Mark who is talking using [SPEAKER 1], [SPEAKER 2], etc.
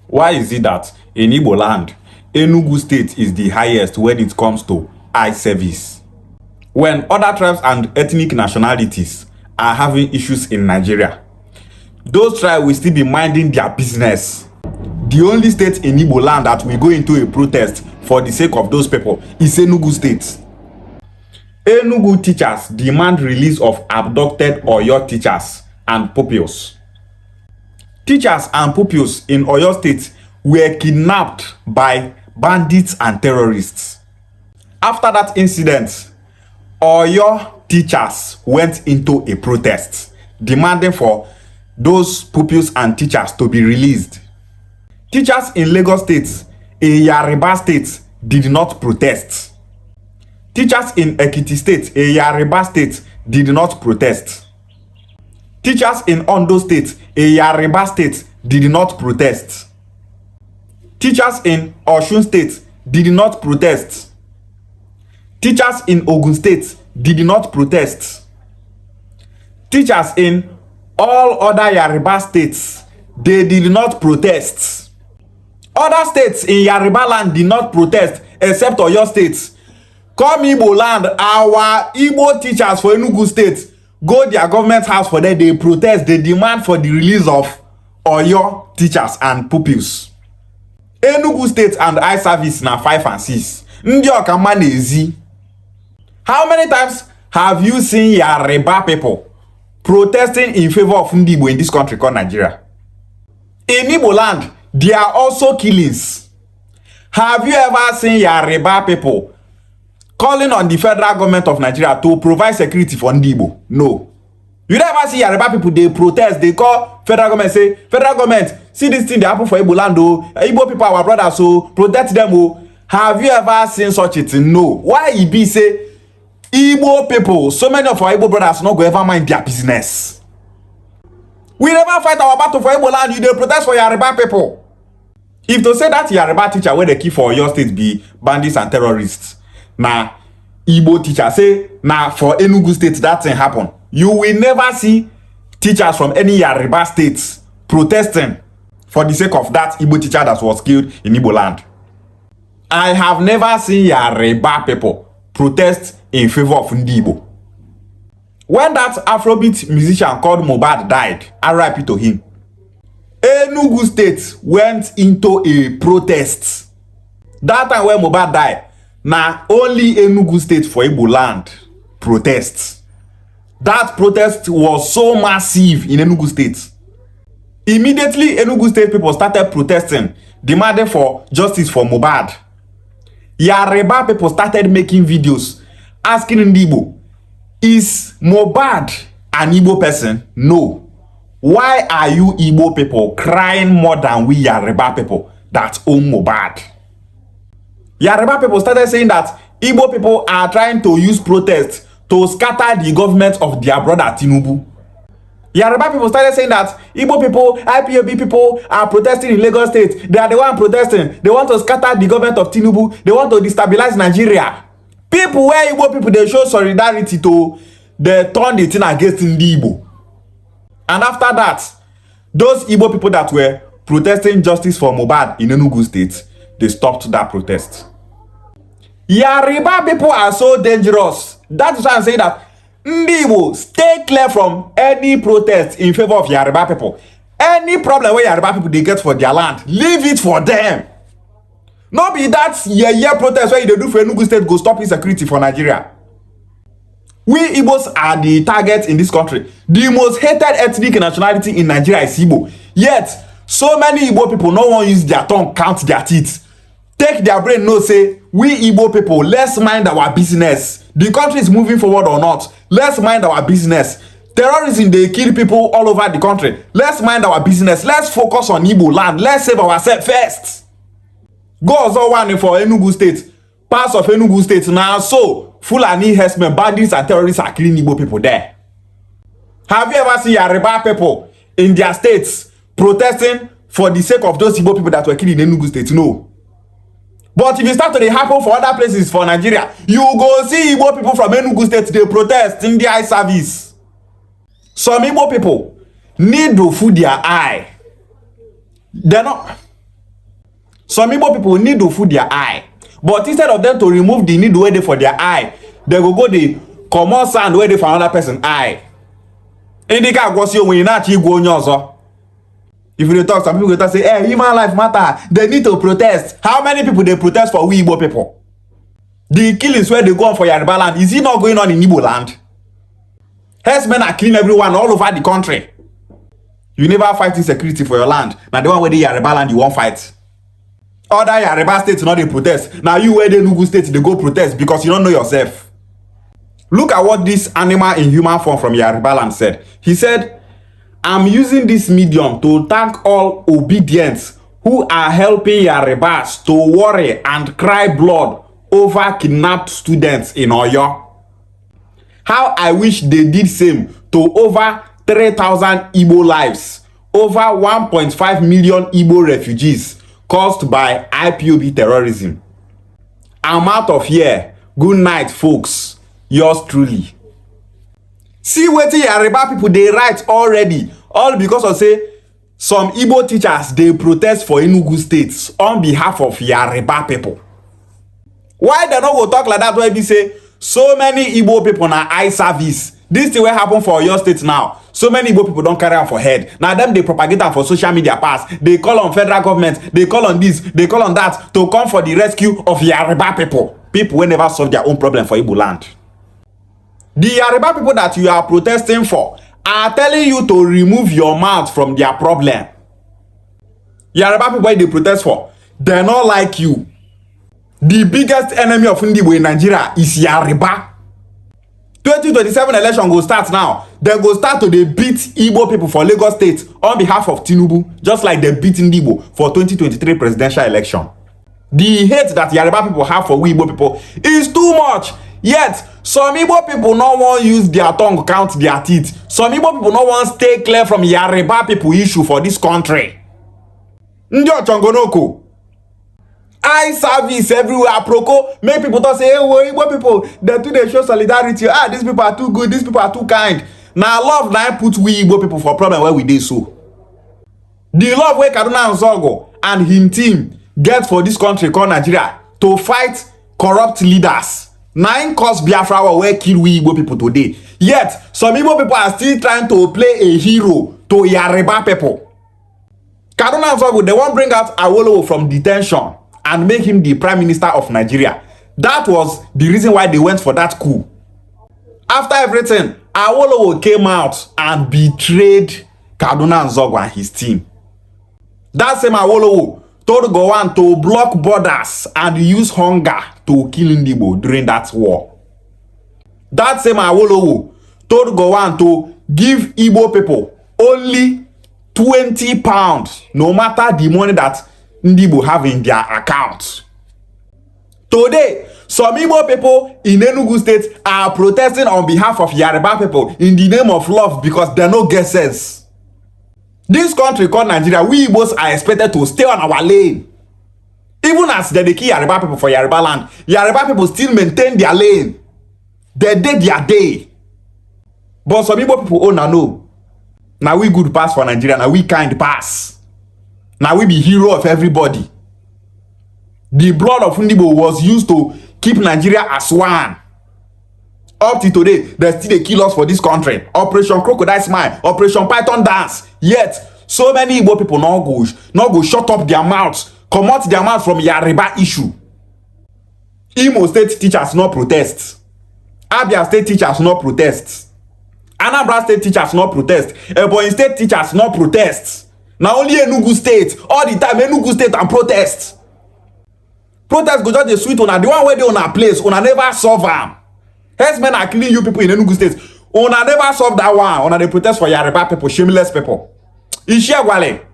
[SPEAKER 1] Why is it that in Igbo land, Enugu State is the highest when it comes to eye service, when other tribes and ethnic nationalities are having issues in Nigeria? Those tribes will still be minding their business. The only state in Igbo land that will go into a protest for the sake of those people is Enugu State. Enugu teachers demand release of abducted Oyo teachers and pupils. Teachers and pupils in Oyo State were kidnapped by bandits and terrorists. After that incident, Oyo teachers went into a protest, demanding for those pupils and teachers to be released. Teachers in Lagos State, a Yoruba state, did not protest. Teachers in Ekiti State, a Yoruba state, did not protest. Teachers in Ondo State, a Yoruba state, did not protest. Teachers in Osun State did not protest. Teachers in Ogun State did not protest. Teachers in all other Yoruba states, they did not protest. Other states in Yoruba land did not protest except Oyo State. Come Igbo land, our Igbo teachers for Enugu State go their government house for them, they protest, they demand for the release of Oyo teachers and pupils. Enugu State and eye service na 5 and 6. Ndi Okama na-ezi. How many times have you seen Yoruba people protesting in favor of Ndigbo in this country called Nigeria? In Igbo land, there are also killings. Have you ever seen Yoruba people calling on the federal government of Nigeria to provide security for Ndigbo? No. You never see Yoruba people, they protest, they call federal government, say, federal government, see this thing they happen for Igbo land, oh, Igbo people are our brothers, so protect them, oh. Have you ever seen such a thing? No. Why it be say, Igbo people, so many of our Igbo brothers not go ever mind their business? We never fight our battle for Igbo land, you dey protest for Yoruba people. If to say that Yoruba teacher where they keep for your state be bandits and terrorists, na Igbo teacher say, na for Enugu State that thing happen, you will never see teachers from any Yoruba states protesting for the sake of that Igbo teacher that was killed in Igbo land. I have never seen Yoruba people protest in favor of Ndigbo. When that Afrobeat musician called Mohbad died, RIP to him, Enugu State went into a protest. That time when Mohbad died, na only Enugu State for Igbo land protests. That protest was so massive in Enugu State. Immediately, Enugu State people started protesting, demanding for justice for Mohbad. Yoruba people started making videos asking Ndigbo, is Mohbad an Igbo person? No. Why are you Igbo people crying more than we Yoruba people that own Mohbad? Yoruba people started saying that Igbo people are trying to use protest to scatter the government of their brother Tinubu. Yoruba people started saying that Igbo people, IPOB people are protesting in Lagos State. They are the one protesting. They want to scatter the government of Tinubu. They want to destabilize Nigeria. People where Igbo people, they show solidarity to, they turn the thing against Ndigbo. And after that, those Igbo people that were protesting justice for Mohbad in Enugu State, they stopped that protest. Yoruba people are so dangerous. That is why I'm saying that Ndigbo, stay clear from any protest in favor of Yoruba people. Any problem where Yoruba people they get for their land, leave it for them. Not be that year protest where they do for Enugu State go stop insecurity for Nigeria. We Igbos are the target in this country. The most hated ethnic nationality in Nigeria is Igbo. Yet, so many Igbo people no one use their tongue count their teeth. Take their brain, no say, we Igbo people, let's mind our business. The country is moving forward or not. Let's mind our business. Terrorism, they kill people all over the country. Let's mind our business. Let's focus on Igbo land. Let's save ourselves first. Go also one for Enugu State. Parts of Enugu State now, so Fulani herdsmen, bandits and terrorists are killing Igbo people there. Have you ever seen Yoruba people in their states protesting for the sake of those Igbo people that were killed in Enugu State? No. But if you start to happen for other places for Nigeria, you go see Igbo people from Enugu State, they protest in the eye service. Some Igbo people need to fool their eye. They're not. Some Igbo people need to food their eye. But instead of them to remove the needle where they for their eye, they go the common sand where they for another person's eye. Indika goes you when you not go nyozo. If you talk, some people go say, hey, human life matter. They need to protest. How many people they protest for we Igbo people? The killings where they go on for Yoruba land, is it not going on in Igbo land? Herdsmen are killing everyone all over the country. You never fight insecurity for your land. Now the one where the Yoruba land you won't fight. Other Yoruba states not they protest. Now you where the Nugu state they go protest because you don't know yourself. Look at what this animal in human form from Yoruba land said. He said, I'm using this medium to thank all obedients who are helping Yorubas to worry and cry blood over kidnapped students in Oyo. How I wish they did same to over 3,000 Igbo lives, over 1.5 million Igbo refugees caused by IPOB terrorism. I'm out of here. Good night, folks. Yours truly. See what the Yoruba people they write already, all because of say some Igbo teachers they protest for Enugu states on behalf of Yoruba people. Why they don't go talk like that when we say so many Igbo people na eye service? This thing will happen for your state now. So many Igbo people don't carry on for head. Now them they propagate them for social media pass. They call on federal government. They call on this. They call on that to come for the rescue of Yoruba people. People will never solve their own problem for Igbo land. The Yoruba people that you are protesting for are telling you to remove your mouth from their problem. Yoruba people they protest for, they not like you. The biggest enemy of Ndigbo in Nigeria is Yoruba. 2027 election go start now. They go start to they beat Igbo people for Lagos State on behalf of Tinubu, just like they beat Ndigbo for 2023 presidential election. The hate that Yoruba people have for we Igbo people is too much. Yet, some Igbo people no want use their tongue count their teeth. Some Igbo people no want stay clear from Yoruba people issue for this country. Ndio Chongonoko. Eye service everywhere. Proko make people talk say, hey, well, Igbo people, they do they show solidarity. Ah, these people are too good. These people are too kind. Now love now put we Igbo people for problem where we did so. The love where Kaduna Nzogo and him team get for this country called Nigeria to fight corrupt leaders. Nine cause Biafra where kill we Igbo people today. Yet, some Igbo people are still trying to play a hero to Yoruba people. Kaduna Nzogo, they won't bring out Awolowo from detention and make him the Prime Minister of Nigeria. That was the reason why they went for that coup. After everything, Awolowo came out and betrayed Kaduna Nzogo and his team. That same Awolowo told Gowon to block borders and use hunger to kill Ndigbo during that war. That same Awolowo told Gowon to give Igbo people only 20 pounds, no matter the money that Ndigbo have in their account. Today, some Igbo people in Enugu State are protesting on behalf of Yoruba people in the name of love because they no get sense. This country called Nigeria, we Igbos are expected to stay on our lane. Even as they kill Yoruba people for Yoruba land, Yoruba people still maintain their lane. They did their day. But some Igbo people oh no. Now we good pass for Nigeria, now we kind pass. Now we be hero of everybody. The blood of Ndigbo was used to keep Nigeria as one. Up to today, they still they kill us for this country. Operation Crocodile Smile, Operation Python Dance. Yet, so many Igbo people not go shut up their mouths, come out their mouths from Yoruba issue. Imo State teachers not protest. Abia State teachers not protest. Anambra State teachers not protest. Ebonyi State teachers not protest. Now only Enugu State, all the time Enugu State and protest. Protest go just the sweet one. The one where they on a place, una never solve them. Herdsmen are killing you people in Enugu State. Una never solve that one. Una they protest for Yoruba people, shameless people. Ishia Gwale.